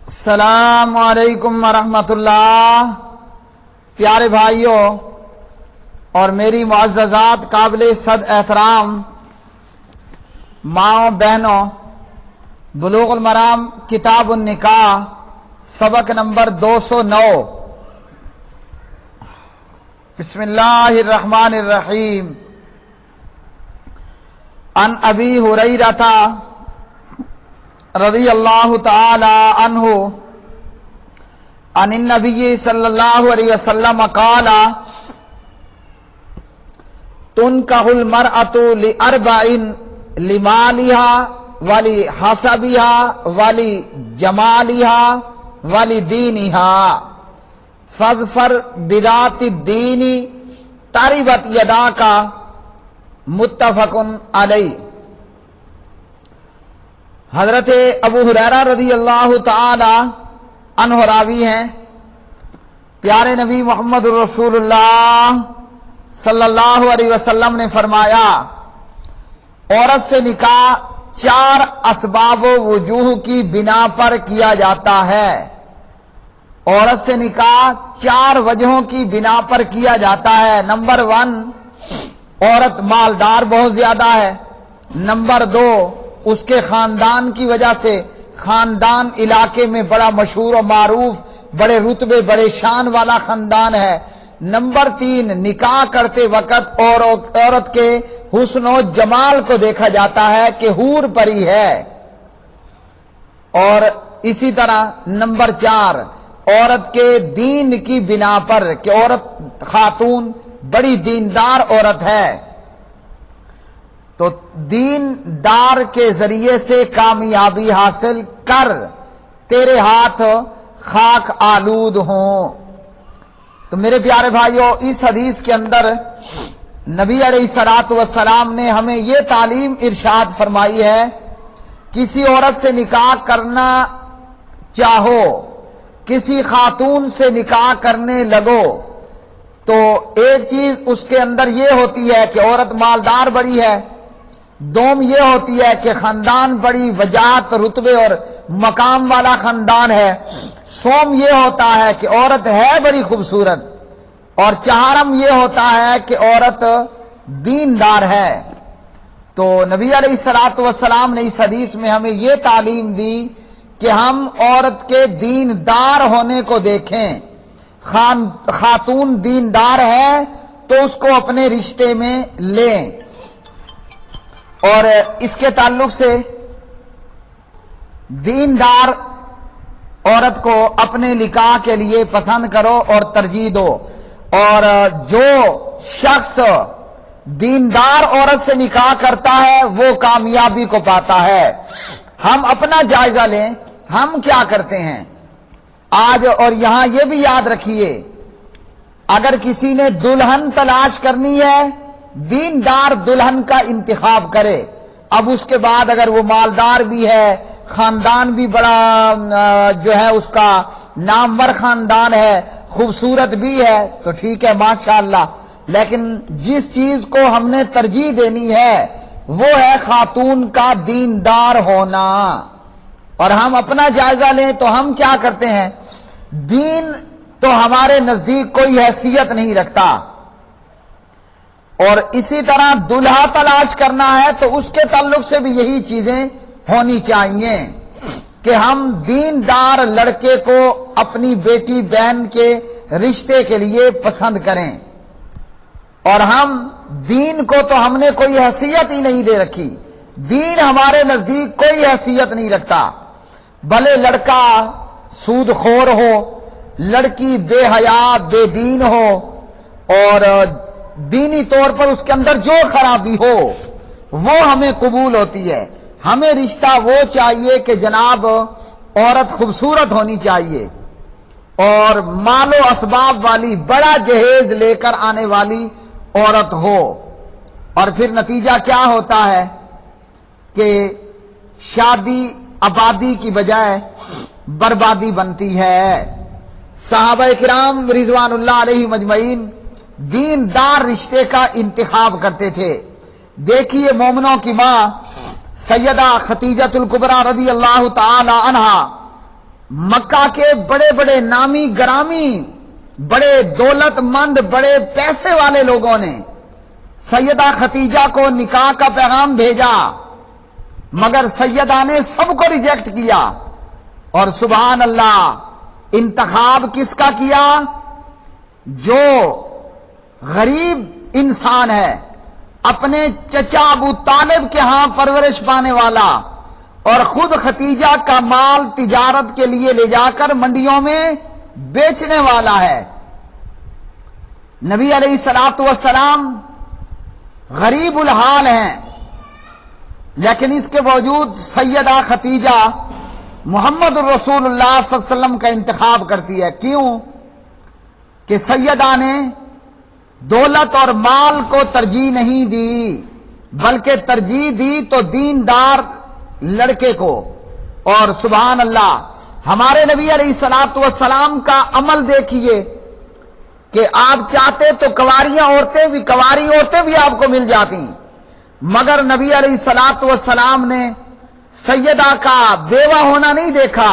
السلام علیکم ورحمۃ اللہ۔ پیارے بھائیوں اور میری معززات قابل صد احترام ماؤں بہنوں، بلوغ المرام کتاب النکاح سبق نمبر 209۔ بسم اللہ الرحمن الرحیم۔ عن ابی ہریرہ رضی اللہ تعالی عنہ عن النبی صلی اللہ علیہ وسلم قال تنکح المرأة لأربع لمالها ولحسبها ولجمالها ولدینها فاظفر بذات الدین تربت یداک، متفق علیہ۔ حضرت ابو ہریرہ رضی اللہ تعالی عنہ راوی ہیں، پیارے نبی محمد رسول اللہ صلی اللہ علیہ وسلم نے فرمایا، عورت سے نکاح 4 اسباب و وجوہ کی بنا پر کیا جاتا ہے۔ عورت سے نکاح 4 وجہوں کی بنا پر کیا جاتا ہے۔ نمبر 1، عورت مالدار بہت زیادہ ہے۔ نمبر 2، اس کے خاندان کی وجہ سے، خاندان علاقے میں بڑا مشہور و معروف، بڑے رتبے بڑے شان والا خاندان ہے۔ نمبر 3، نکاح کرتے وقت عورت کے حسن و جمال کو دیکھا جاتا ہے کہ حور پری ہے۔ اور اسی طرح نمبر 4، عورت کے دین کی بنا پر کہ عورت خاتون بڑی دیندار عورت ہے، تو دیندار کے ذریعے سے کامیابی حاصل کر، تیرے ہاتھ خاک آلود ہوں۔ تو میرے پیارے بھائیوں، اس حدیث کے اندر نبی علیہ الصلوۃ والسلام نے ہمیں یہ تعلیم ارشاد فرمائی ہے، کسی عورت سے نکاح کرنا چاہو، کسی خاتون سے نکاح کرنے لگو، تو ایک چیز اس کے اندر یہ ہوتی ہے کہ عورت مالدار بڑی ہے، دوم یہ ہوتی ہے کہ خاندان بڑی وجاہت رتبے اور مقام والا خاندان ہے، سوم یہ ہوتا ہے کہ عورت ہے بڑی خوبصورت، اور چہارم یہ ہوتا ہے کہ عورت دیندار ہے۔ تو نبی علیہ الصلوۃ والسلام نے اس حدیث میں ہمیں یہ تعلیم دی کہ ہم عورت کے دیندار ہونے کو دیکھیں۔ خاتون دیندار ہے تو اس کو اپنے رشتے میں لیں۔ اور اس کے تعلق سے دیندار عورت کو اپنے نکاح کے لیے پسند کرو اور ترجیح دو، اور جو شخص دیندار عورت سے نکاح کرتا ہے وہ کامیابی کو پاتا ہے۔ ہم اپنا جائزہ لیں، ہم کیا کرتے ہیں آج، اور یہاں یہ بھی یاد رکھیے، اگر کسی نے دلہن تلاش کرنی ہے، دیندار دلہن کا انتخاب کرے۔ اب اس کے بعد اگر وہ مالدار بھی ہے، خاندان بھی بڑا جو ہے اس کا نامور خاندان ہے، خوبصورت بھی ہے، تو ٹھیک ہے ماشاءاللہ، لیکن جس چیز کو ہم نے ترجیح دینی ہے وہ ہے خاتون کا دیندار ہونا۔ اور ہم اپنا جائزہ لیں تو ہم کیا کرتے ہیں، دین تو ہمارے نزدیک کوئی حیثیت نہیں رکھتا، اور اسی طرح دلہا تلاش کرنا ہے تو اس کے تعلق سے بھی یہی چیزیں ہونی چاہیے کہ ہم دیندار لڑکے کو اپنی بیٹی بہن کے رشتے کے لیے پسند کریں، اور ہم دین کو تو ہم نے کوئی حیثیت ہی نہیں دے رکھی، دین ہمارے نزدیک کوئی حیثیت نہیں رکھتا، بھلے لڑکا سود خور ہو، لڑکی بے حیا بے دین ہو، اور دینی طور پر اس کے اندر جو خرابی ہو وہ ہمیں قبول ہوتی ہے۔ ہمیں رشتہ وہ چاہیے کہ جناب عورت خوبصورت ہونی چاہیے اور مال و اسباب والی، بڑا جہیز لے کر آنے والی عورت ہو، اور پھر نتیجہ کیا ہوتا ہے کہ شادی آبادی کی بجائے بربادی بنتی ہے۔ صحابہ کرام رضوان اللہ علیہ مجمعین دیندار رشتے کا انتخاب کرتے تھے۔ دیکھیے مومنوں کی ماں سیدہ خدیجہ الکبریٰ رضی اللہ تعالی عنہا، مکہ کے بڑے بڑے نامی گرامی، بڑے دولت مند، بڑے پیسے والے لوگوں نے سیدہ خدیجہ کو نکاح کا پیغام بھیجا، مگر سیدہ نے سب کو ریجیکٹ کیا۔ اور سبحان اللہ، انتخاب کس کا کیا؟ جو غریب انسان ہے، اپنے چچا ابو طالب کے ہاں پرورش پانے والا، اور خود خدیجہ کا مال تجارت کے لیے لے جا کر منڈیوں میں بیچنے والا ہے۔ نبی علیہ الصلوۃ والسلام غریب الحال ہیں، لیکن اس کے باوجود سیدہ خدیجہ محمد الرسول اللہ صلی اللہ علیہ وسلم کا انتخاب کرتی ہے۔ کیوں؟ کہ سیدہ نے دولت اور مال کو ترجیح نہیں دی، بلکہ ترجیح دی تو دیندار لڑکے کو۔ اور سبحان اللہ، ہمارے نبی علیہ الصلوۃ والسلام کا عمل دیکھیے کہ آپ چاہتے تو کنواری عورتیں بھی آپ کو مل جاتی، مگر نبی علیہ الصلوۃ والسلام نے سیدہ کا بیوہ ہونا نہیں دیکھا،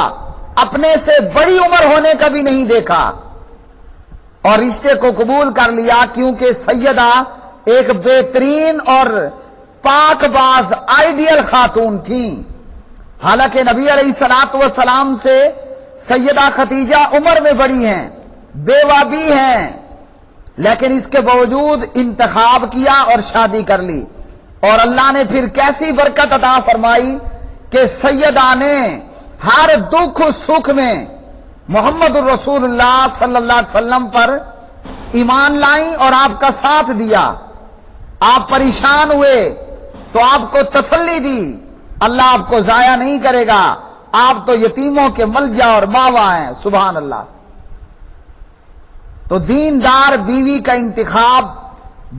اپنے سے بڑی عمر ہونے کا بھی نہیں دیکھا، اور رشتے کو قبول کر لیا، کیونکہ سیدہ ایک بہترین اور پاک باز آئیڈیل خاتون تھی۔ حالانکہ نبی علیہ الصلوۃ والسلام سے سیدہ خدیجہ عمر میں بڑی ہیں، بیوہ بھی ہیں، لیکن اس کے باوجود انتخاب کیا اور شادی کر لی۔ اور اللہ نے پھر کیسی برکت عطا فرمائی کہ سیدہ نے ہر دکھ سکھ میں محمد الرسول اللہ صلی اللہ علیہ وسلم پر ایمان لائیں اور آپ کا ساتھ دیا۔ آپ پریشان ہوئے تو آپ کو تسلی دی، اللہ آپ کو ضائع نہیں کرے گا، آپ تو یتیموں کے ملجا اور ماوا ہیں۔ سبحان اللہ۔ تو دیندار بیوی کا انتخاب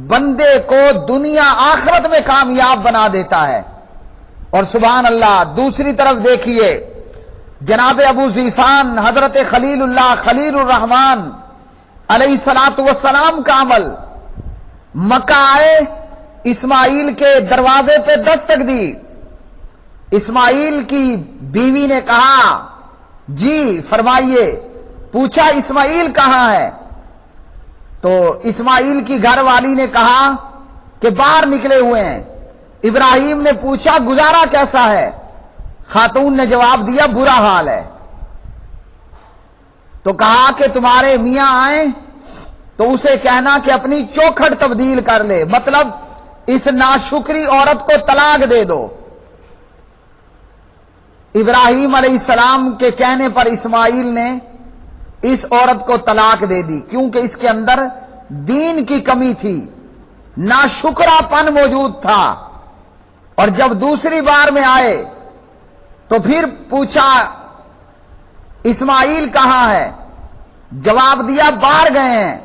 بندے کو دنیا آخرت میں کامیاب بنا دیتا ہے۔ اور سبحان اللہ، دوسری طرف دیکھیے جناب ابو ذیفان حضرت خلیل اللہ خلیل الرحمان علیہ الصلوۃ والسلام کا عمل، مکہ آئے، اسماعیل کے دروازے پہ دستک دی، اسماعیل کی بیوی نے کہا جی فرمائیے، پوچھا اسماعیل کہاں ہے؟ تو اسماعیل کی گھر والی نے کہا کہ باہر نکلے ہوئے ہیں۔ ابراہیم نے پوچھا گزارا کیسا ہے؟ خاتون نے جواب دیا برا حال ہے۔ تو کہا کہ تمہارے میاں آئیں تو اسے کہنا کہ اپنی چوکھٹ تبدیل کر لے، مطلب اس ناشکری عورت کو طلاق دے دو۔ ابراہیم علیہ السلام کے کہنے پر اسماعیل نے اس عورت کو طلاق دے دی، کیونکہ اس کے اندر دین کی کمی تھی، ناشکرا پن موجود تھا۔ اور جب دوسری بار میں آئے تو پھر پوچھا اسماعیل کہاں ہے؟ جواب دیا باہر گئے ہیں۔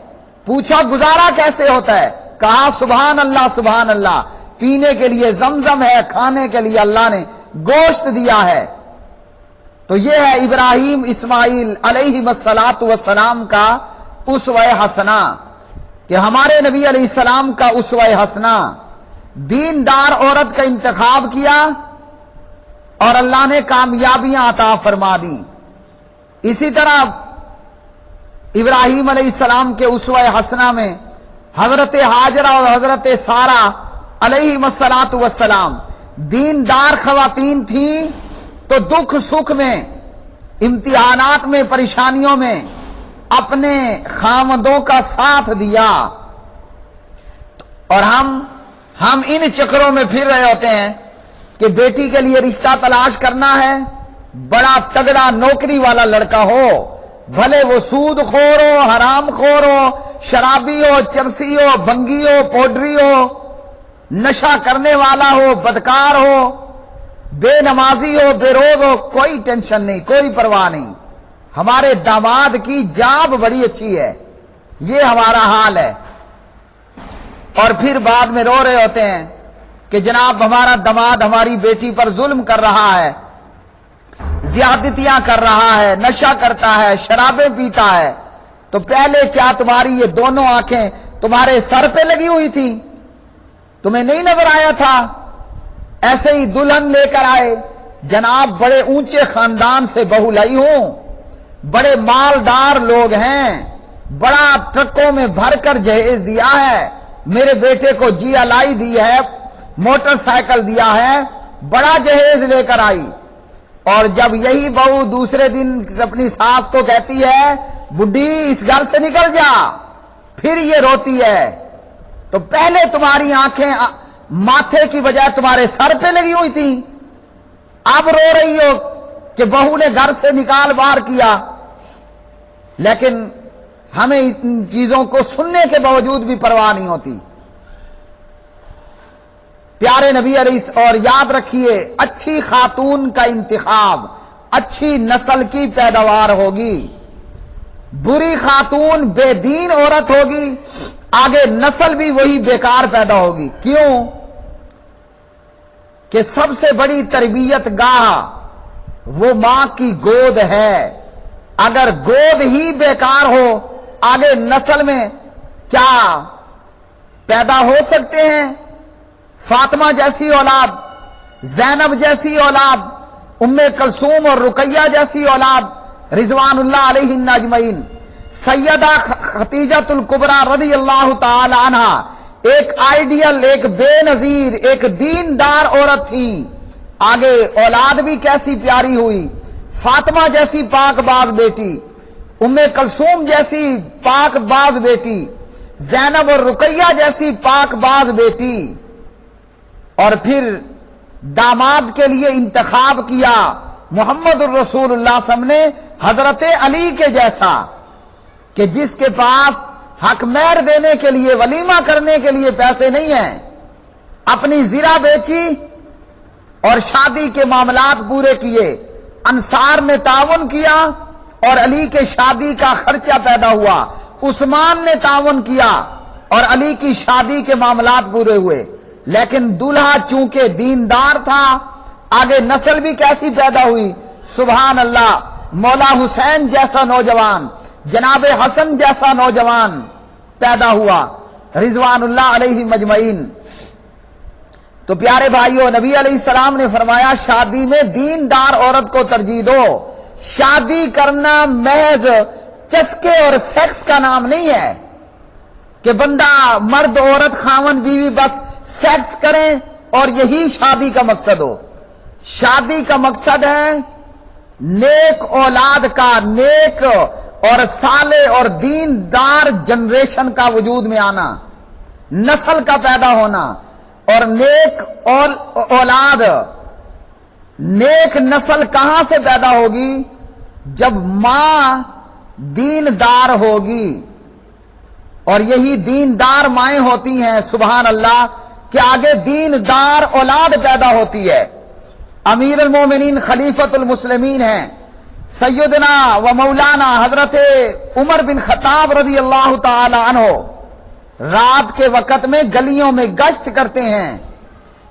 پوچھا گزارا کیسے ہوتا ہے؟ کہا سبحان اللہ سبحان اللہ، پینے کے لیے زمزم ہے، کھانے کے لیے اللہ نے گوشت دیا ہے۔ تو یہ ہے ابراہیم اسماعیل علیہ الصلوۃ والسلام کا اسوہ حسنہ، کہ ہمارے نبی علیہ السلام کا اسوہ حسنہ، دیندار عورت کا انتخاب کیا اور اللہ نے کامیابیاں عطا فرما دی۔ اسی طرح ابراہیم علیہ السلام کے اسوہ حسنہ میں حضرت ہاجرہ اور حضرت سارہ علیہ الصلوۃ والسلام دیندار خواتین تھیں، تو دکھ سکھ میں، امتحانات میں، پریشانیوں میں اپنے خامدوں کا ساتھ دیا۔ اور ہم ان چکروں میں پھر رہے ہوتے ہیں کہ بیٹی کے لیے رشتہ تلاش کرنا ہے، بڑا تگڑا نوکری والا لڑکا ہو، بھلے وہ سود خور ہو، حرام خور ہو، شرابی ہو، چرسی ہو، بھنگی ہو، پوڈری ہو، نشہ کرنے والا ہو، بدکار ہو، بے نمازی ہو، بے روز ہو، کوئی ٹینشن نہیں، کوئی پرواہ نہیں، ہمارے داماد کی جاب بڑی اچھی ہے، یہ ہمارا حال ہے۔ اور پھر بعد میں رو رہے ہوتے ہیں کہ جناب ہمارا داماد ہماری بیٹی پر ظلم کر رہا ہے، زیادتیاں کر رہا ہے، نشہ کرتا ہے، شرابیں پیتا ہے۔ تو پہلے کیا تمہاری یہ دونوں آنکھیں تمہارے سر پہ لگی ہوئی تھی؟ تمہیں نہیں نظر آیا تھا؟ ایسے ہی دلہن لے کر آئے، جناب بڑے اونچے خاندان سے بہو لائی ہوں، بڑے مالدار لوگ ہیں، بڑا ٹرکوں میں بھر کر جہیز دیا ہے، میرے بیٹے کو جی الائی دی ہے، موٹر سائیکل دیا ہے، بڑا جہیز لے کر آئی۔ اور جب یہی بہو دوسرے دن اپنی ساس کو کہتی ہے بڈھی اس گھر سے نکل جا، پھر یہ روتی ہے، تو پہلے تمہاری آنکھیں ماتھے کی بجائے تمہارے سر پہ لگی ہوئی تھی، اب رو رہی ہو کہ بہو نے گھر سے نکال باہر کیا۔ لیکن ہمیں ان چیزوں کو سننے کے باوجود بھی پرواہ نہیں ہوتی۔ پیارے نبی علیہ، اور یاد رکھیے اچھی خاتون کا انتخاب اچھی نسل کی پیداوار ہوگی، بری خاتون بے دین عورت ہوگی، آگے نسل بھی وہی بیکار پیدا ہوگی۔ کیوں؟ کہ سب سے بڑی تربیت گاہ وہ ماں کی گود ہے، اگر گود ہی بیکار ہو آگے نسل میں کیا پیدا ہو سکتے ہیں؟ فاطمہ جیسی اولاد، زینب جیسی اولاد، ام کلثوم اور رقیہ جیسی اولاد رضوان اللہ علیہن اجمعین، سیدہ خدیجہ الکبریٰ رضی اللہ تعالی عنہا ایک آئیڈیل، ایک بے نظیر، ایک دیندار عورت تھی، آگے اولاد بھی کیسی پیاری ہوئی، فاطمہ جیسی پاک باز بیٹی، ام کلثوم جیسی پاک باز بیٹی، زینب اور رقیہ جیسی پاک باز بیٹی، اور پھر داماد کے لیے انتخاب کیا محمد الرسول اللہ صلی اللہ علیہ وسلم نے حضرت علی کے جیسا، کہ جس کے پاس حق مہر دینے کے لیے، ولیمہ کرنے کے لیے پیسے نہیں ہیں، اپنی زرہ بیچی اور شادی کے معاملات پورے کیے، انصار نے تعاون کیا اور علی کے شادی کا خرچہ پیدا ہوا، عثمان نے تعاون کیا اور علی کی شادی کے معاملات پورے ہوئے۔ لیکن دولہا چونکہ دیندار تھا، آگے نسل بھی کیسی پیدا ہوئی، سبحان اللہ، مولا حسین جیسا نوجوان، جناب حسن جیسا نوجوان پیدا ہوا رضوان اللہ علیہ مجمعین۔ تو پیارے بھائیو، نبی علیہ السلام نے فرمایا شادی میں دیندار عورت کو ترجیح دو، شادی کرنا محض چسکے اور سیکس کا نام نہیں ہے کہ بندہ مرد عورت خاوند بیوی بس سیکس کریں اور یہی شادی کا مقصد ہو۔ شادی کا مقصد ہے نیک اولاد کا، نیک اور صالح اور دیندار جنریشن کا وجود میں آنا، نسل کا پیدا ہونا، اور نیک اولاد، نیک نسل کہاں سے پیدا ہوگی؟ جب ماں دیندار ہوگی، اور یہی دیندار مائیں ہوتی ہیں سبحان اللہ کہ آگے دیندار اولاد پیدا ہوتی ہے۔ امیر المومنین خلیفۃ المسلمین ہیں سیدنا و مولانا حضرت عمر بن خطاب رضی اللہ تعالی عنہ، رات کے وقت میں گلیوں میں گشت کرتے ہیں،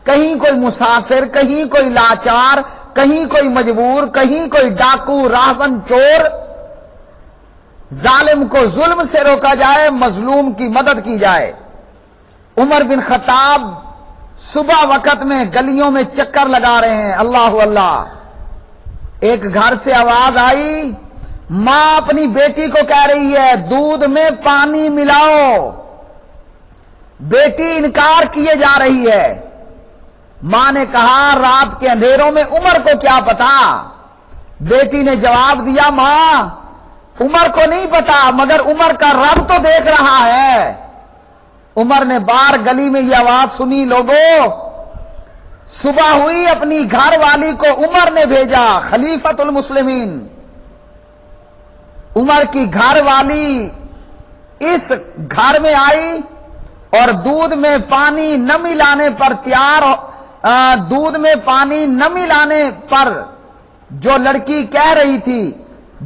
کہیں کوئی مسافر، کہیں کوئی لاچار، کہیں کوئی مجبور، کہیں کوئی ڈاکو، راہزن، چور، ظالم کو ظلم سے روکا جائے، مظلوم کی مدد کی جائے۔ عمر بن خطاب صبح وقت میں گلیوں میں چکر لگا رہے ہیں، اللہ اللہ، ایک گھر سے آواز آئی، ماں اپنی بیٹی کو کہہ رہی ہے دودھ میں پانی ملاؤ، بیٹی انکار کیے جا رہی ہے۔ ماں نے کہا رات کے اندھیروں میں عمر کو کیا پتا؟ بیٹی نے جواب دیا ماں عمر کو نہیں پتا، مگر عمر کا رب تو دیکھ رہا ہے۔ عمر نے بار گلی میں یہ آواز سنی، لوگوں صبح ہوئی، اپنی گھر والی کو عمر نے بھیجا، خلیفۃ المسلمین، عمر کی گھر والی اس گھر میں آئی اور دودھ میں پانی نہ ملانے پر دودھ میں پانی نہ ملانے پر جو لڑکی کہہ رہی تھی،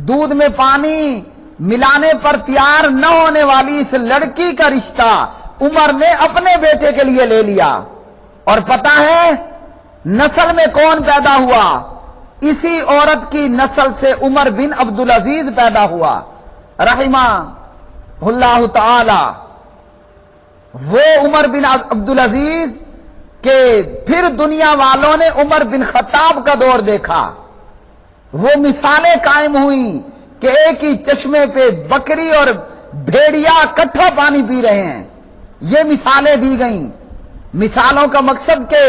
دودھ میں پانی ملانے پر تیار نہ ہونے والی اس لڑکی کا رشتہ عمر نے اپنے بیٹے کے لیے لے لیا۔ اور پتہ ہے نسل میں کون پیدا ہوا؟ اسی عورت کی نسل سے عمر بن عبدالعزیز پیدا ہوا رحمہ اللہ تعالی۔ وہ عمر بن عبدالعزیز کہ پھر دنیا والوں نے عمر بن خطاب کا دور دیکھا، وہ مثالیں قائم ہوئیں کہ ایک ہی چشمے پہ بکری اور بھیڑیا اکٹھا پانی پی رہے ہیں، یہ مثالیں دی گئیں۔ مثالوں کا مقصد کہ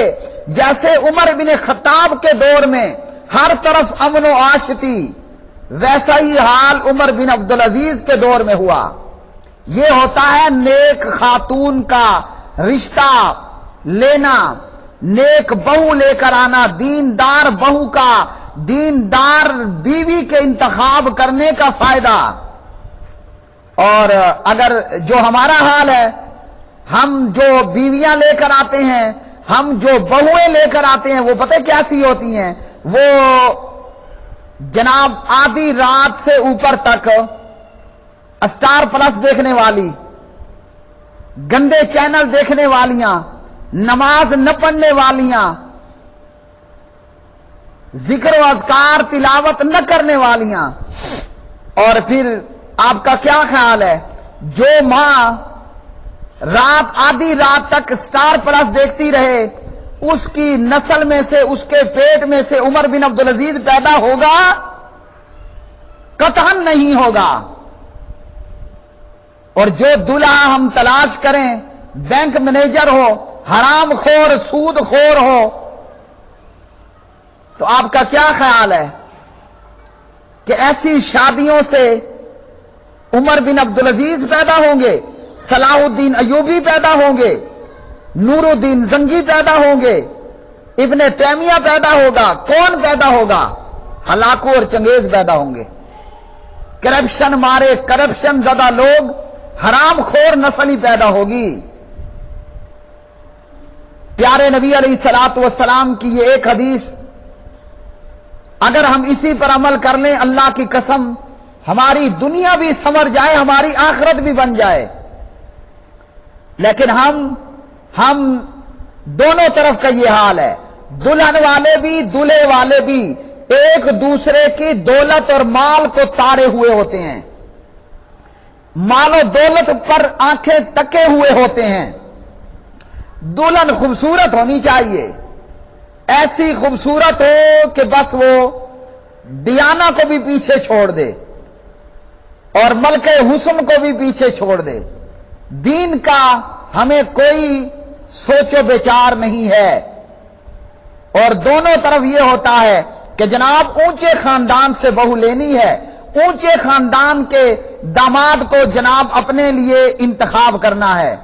جیسے عمر بن خطاب کے دور میں ہر طرف امن و عاش تھی، ویسا ہی حال عمر بن عبدالعزیز کے دور میں ہوا۔ یہ ہوتا ہے نیک خاتون کا رشتہ لینا، نیک بہو لے کر آنا، دیندار بہو کا، دیندار بیوی کے انتخاب کرنے کا فائدہ۔ اور اگر جو ہمارا حال ہے، ہم جو بیویاں لے کر آتے ہیں، ہم جو بہویں لے کر آتے ہیں، وہ پتہ کیسی ہوتی ہیں؟ وہ جناب آدھی رات سے اوپر تک اسٹار پلس دیکھنے والی، گندے چینل دیکھنے والیاں، نماز نہ پڑھنے والیاں، ذکر و اذکار تلاوت نہ کرنے والیاں۔ اور پھر آپ کا کیا خیال ہے، جو ماں رات آدھی رات تک اسٹار پلس دیکھتی رہے، اس کی نسل میں سے، اس کے پیٹ میں سے عمر بن عبدالعزیز پیدا ہوگا؟ قطعاً نہیں ہوگا۔ اور جو دلہا ہم تلاش کریں بینک مینیجر ہو، حرام خور، سود خور ہو، تو آپ کا کیا خیال ہے کہ ایسی شادیوں سے عمر بن عبدالعزیز پیدا ہوں گے، صلاح الدین ایوبی پیدا ہوں گے، نور الدین زنگی پیدا ہوں گے، ابن تیمیہ پیدا ہوگا؟ کون پیدا ہوگا؟ ہلاکو اور چنگیز پیدا ہوں گے، کرپشن مارے، کرپشن زدہ لوگ، حرام خور نسل ہی پیدا ہوگی۔ پیارے نبی علیہ الصلوۃ والسلام کی یہ ایک حدیث، اگر ہم اسی پر عمل کر لیں، اللہ کی قسم ہماری دنیا بھی سنور جائے، ہماری آخرت بھی بن جائے۔ لیکن ہم دونوں طرف کا یہ حال ہے، دلہن والے بھی، دلہے والے بھی ایک دوسرے کی دولت اور مال کو تاڑے ہوئے ہوتے ہیں، مال و دولت پر آنکھیں تکے ہوئے ہوتے ہیں۔ دلہن خوبصورت ہونی چاہیے، ایسی خوبصورت ہو کہ بس وہ ڈیانا کو بھی پیچھے چھوڑ دے اور ملکہ حسن کو بھی پیچھے چھوڑ دے۔ دین کا ہمیں کوئی سوچ و بچار نہیں ہے۔ اور دونوں طرف یہ ہوتا ہے کہ جناب اونچے خاندان سے بہو لینی ہے، اونچے خاندان کے داماد کو جناب اپنے لیے انتخاب کرنا ہے۔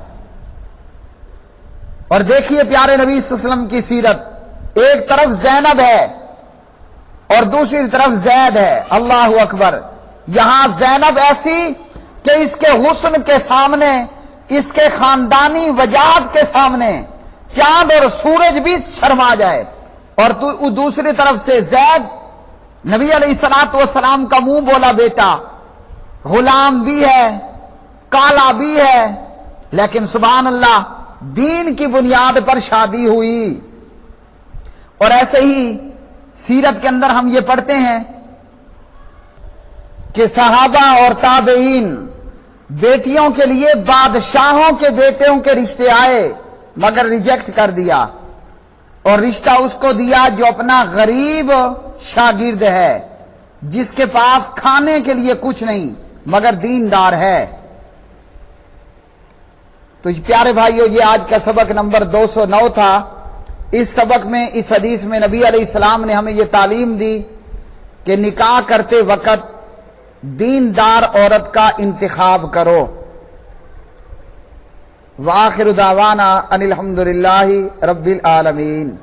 اور دیکھیے پیارے نبی صلی اللہ علیہ وسلم کی سیرت، ایک طرف زینب ہے اور دوسری طرف زید ہے، اللہ اکبر۔ یہاں زینب ایسی کہ اس کے حسن کے سامنے، اس کے خاندانی وجاہت کے سامنے چاند اور سورج بھی شرما جائے، اور دوسری طرف سے زید نبی علیہ الصلوۃ والسلام کا منہ بولا بیٹا، غلام بھی ہے، کالا بھی ہے، لیکن سبحان اللہ دین کی بنیاد پر شادی ہوئی۔ اور ایسے ہی سیرت کے اندر ہم یہ پڑھتے ہیں کہ صحابہ اور تابعین بیٹیوں کے لیے بادشاہوں کے بیٹوں کے رشتے آئے، مگر ریجیکٹ کر دیا، اور رشتہ اس کو دیا جو اپنا غریب شاگرد ہے، جس کے پاس کھانے کے لیے کچھ نہیں مگر دیندار ہے۔ تو پیارے بھائیو، یہ آج کا سبق نمبر 209 تھا۔ اس سبق میں، اس حدیث میں نبی علیہ السلام نے ہمیں یہ تعلیم دی کہ نکاح کرتے وقت دیندار عورت کا انتخاب کرو۔ وآخر دعوانا ان الحمدللہ رب العالمین۔